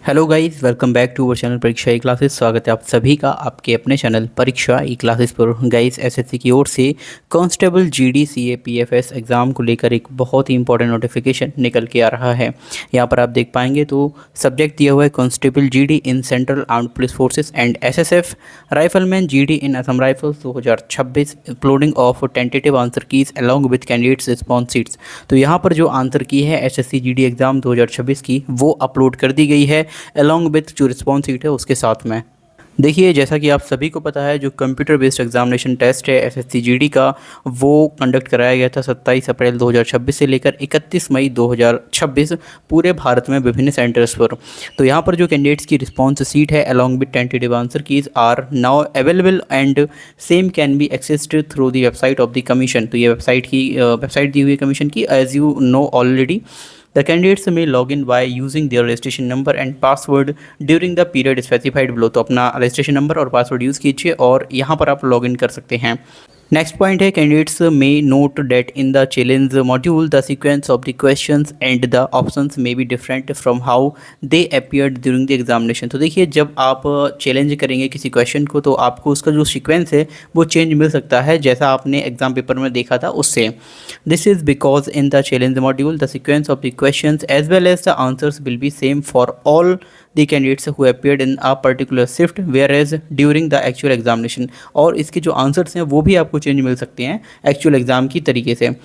Hello guys, welcome back to our channel Pariksha E classes. स्वागत है आप सभी का आपके अपने चैनल परीक्षा ई क्लासेस पर। गाइस, एसएससी की ओर से constable GD CA PFS exam को लेकर एक बहुत ही इंपॉर्टेंट नोटिफिकेशन निकल के आ रहा है। यहाँ पर आप देख पाएंगे तो सब्जेक्ट दिया हुआ है constable GD in central armed police forces and SSF, rifleman GD in Assam rifles 2026, uploading of tentative answer keys along with candidates response seats. तो यहाँ पर जो आंसर की है एसएससी जीडी एग्ज़ाम 2026 की वो अपलोड कर दी गई है अलॉन्ग विथ जो रिस्पॉन्स सीट है उसके साथ में। देखिए, जैसा कि आप सभी को पता है, जो कंप्यूटर बेस्ड एग्जामिनेशन टेस्ट है एसएससी जीडी का वो कंडक्ट कराया गया था 27 अप्रैल 2026 से लेकर 31 मई 2026 पूरे भारत में विभिन्न सेंटर्स पर। तो यहाँ पर जो कैंडिडेट्स की रिस्पॉन्स सीट है along with tentative answer keys are now available and same can be accessed through the website of the commission. तो ये वेबसाइट दी हुई है कमीशन की, as you know already. The candidates may log in by using their registration number and password during the period specified below। तो अपना registration number और password use कीजिए और यहाँ पर आप लॉग इन कर सकते हैं। नेक्स्ट पॉइंट है, candidates may note that in the challenge module the sequence of the questions and the options may be different from how they appeared during the examination. तो देखिए, जब आप चैलेंज करेंगे किसी क्वेश्चन को तो आपको उसका जो सीक्वेंस है वो चेंज मिल सकता है, जैसा आपने एग्जाम पेपर में देखा था उससे। This is because in the challenge module the sequence of the questions as well as the answers will be same for all the candidates who appeared in a particular shift whereas during the actual examination। और इसके जो answers हैं वो भी आपको change मिल सकते हैं actual exam की तरीके से।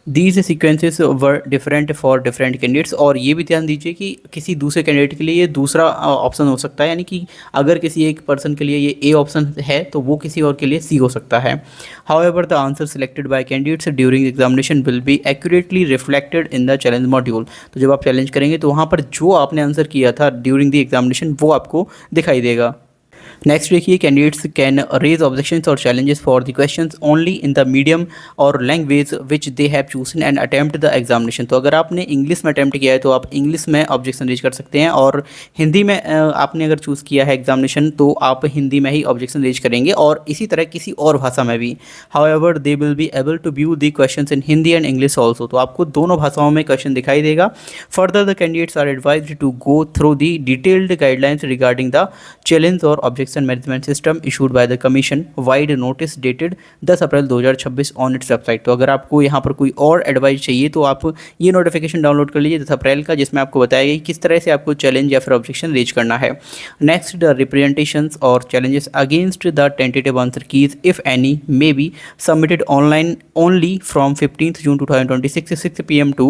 These sequences were different for different candidates. और ये भी ध्यान दीजिए कि किसी दूसरे कैंडिडेट के लिए ये दूसरा ऑप्शन हो सकता है, यानी कि अगर किसी एक पर्सन के लिए ये ए ऑप्शन है तो वो किसी और के लिए सी हो सकता है। However the answer selected by candidates during examination will be accurately reflected in the challenge module. तो जब आप चैलेंज करेंगे तो वहाँ पर जो आपने आंसर किया था ड्यूरिंग द एग्जामिनेशन वो आपको दिखाई देगा। नेक्स्ट देखिए, कैंडिडेट्स कैन रेज ऑब्जेक्शंस और challenges for the questions only in the medium और language which they have chosen and attempt the examination. तो अगर आपने इंग्लिश में अटेम्प्ट किया है तो आप इंग्लिश में ऑब्जेक्शन रेज कर सकते हैं, और हिंदी में आपने अगर चूज़ किया है एग्जामिनेशन तो आप हिंदी में ही ऑब्जेक्शन रेज करेंगे, और इसी तरह किसी और भाषा में भी। However they will be able to view the questions in Hindi and English also. तो आपको दोनों भाषाओं में क्वेश्चन दिखाई देगा। Further the candidates are advised to go through the detailed guidelines regarding the challenge और objection management system issued by the commission wide notice dated 10 April 2026 on its website। तो अगर आपको यहाँ पर कोई और एडवाइस चाहिए तो आप ये नोटिफिकेशन डाउनलोड कर लीजिए 10 अप्रैल का, जिसमें आपको बताया गया किस तरह से आपको चैलेंज या फिर ऑब्जेक्शन रेज करना है। नेक्स्ट, द रिप्रेजेंटेशंस और challenges against the tentative answer keys if any may be submitted online only from 15 June 2026 6 PM to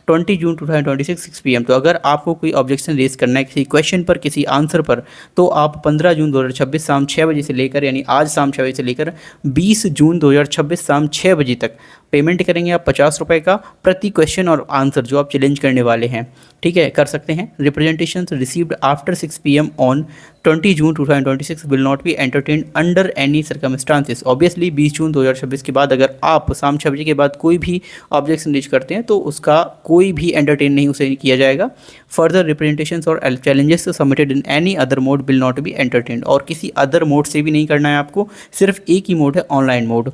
20 June 2026 6 PM। तो अगर आपको कोई ऑब्जेक्शन रेज करना है किसी क्वेश्चन पर, किसी आंसर पर, तो आप 15 जून 2026 शाम 6 बजे से लेकर, यानी आज शाम 6 बजे से लेकर 20 जून 2026 शाम 6 बजे तक पेमेंट करेंगे आप 50 रुपये का प्रति क्वेश्चन और आंसर जो आप चैलेंज करने वाले हैं। ठीक है, कर सकते हैं। Representations received after 6 PM on 20 June 2026 will not B entertained under any circumstances. Obviously 20 June 2026 के बाद अगर आप शाम 6 बजे के बाद कोई भी ऑब्जेक्शन रेज करते हैं तो उसका कोई भी एंटरटेन नहीं उसे किया जाएगा। फर्दर रिप्रेजेंटेशंस और challenges submitted in any other mode will not B entertained. और किसी अदर मोड से भी नहीं करना है आपको, सिर्फ एक ही मोड है, ऑनलाइन मोड।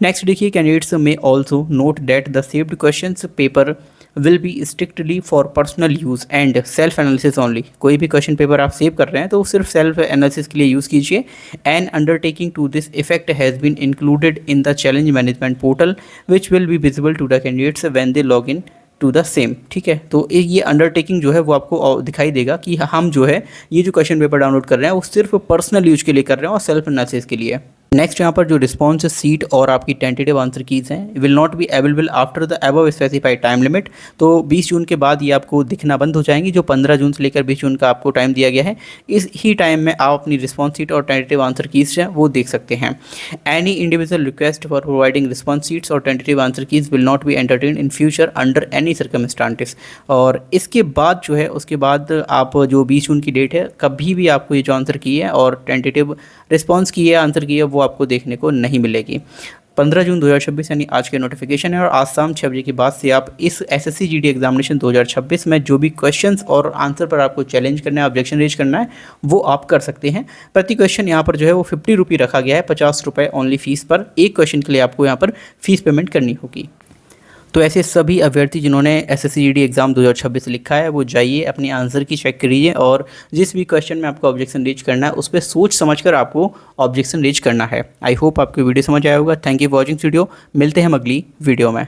नेक्स्ट देखिए, कैंडिडेट्स में also note that the saved questions paper will be strictly for personal use and self analysis only. कोई भी क्वेश्चन पेपर आप सेव कर रहे हैं तो सिर्फ सेल्फ एनालिसिस के लिए यूज़ कीजिए। An undertaking to this effect has been included in the challenge management portal which will be visible to the candidates when they log in to the same. ठीक है, तो ये अंडरटेकिंग जो है वो आपको दिखाई देगा कि हम जो है ये जो क्वेश्चन पेपर डाउनलोड कर रहे हैं वो सिर्फ पर्सनल यूज के लिए कर रहे हैं और सेल्फ एनालिसिस के लिए। नेक्स्ट, यहाँ पर जो रिस्पॉन्स सीट और आपकी टेंटेटिव आंसर कीज हैं will not be available after the above specified time limit. तो 20 जून के बाद ये आपको दिखना बंद हो जाएंगी। जो 15 जून से लेकर 20 जून का आपको टाइम दिया गया है, इस ही टाइम में आप अपनी रिस्पॉन्स सीट और टेंटेटिव आंसर कीज हैं वो देख सकते हैं। Any individual request for providing response sheets और tentative answer keys will not be entertain in future under any circumstances. और इसके बाद जो है उसके बाद आप जो 20 जून की डेट है, कभी भी आपको ये जो आंसर की है और टेंटेटिव रिस्पॉन्स की है, आंसर की है, वो आपको देखने को नहीं मिलेगी। 15 जून 2026 यानी आज के नोटिफिकेशन है, और आज शाम 6 बजे के बाद से आप इस एसएससी जीडी एग्जामिनेशन 2026 में जो भी क्वेश्चंस और आंसर पर आपको चैलेंज करना है, ऑब्जेक्शन रेज करना है, वो आप कर सकते हैं। प्रति क्वेश्चन यहाँ पर जो है वो 50 रुपये रखा गया है, 50 रुपये ओनली फीस पर। एक क्वेश्चन के लिए आपको यहाँ पर फीस पेमेंट करनी होगी। तो ऐसे सभी अभ्यर्थी जिन्होंने एसएससी जीडी एग्ज़ाम 2026 लिखा है वो जाइए अपनी आंसर की चेक करिए और जिस भी क्वेश्चन में आपको ऑब्जेक्शन रीच करना है उस पर सोच समझकर आपको ऑब्जेक्शन रीच करना है। आई होप आपको वीडियो समझ आया होगा। Thank you for watching video. मिलते हैं हम अगली वीडियो में।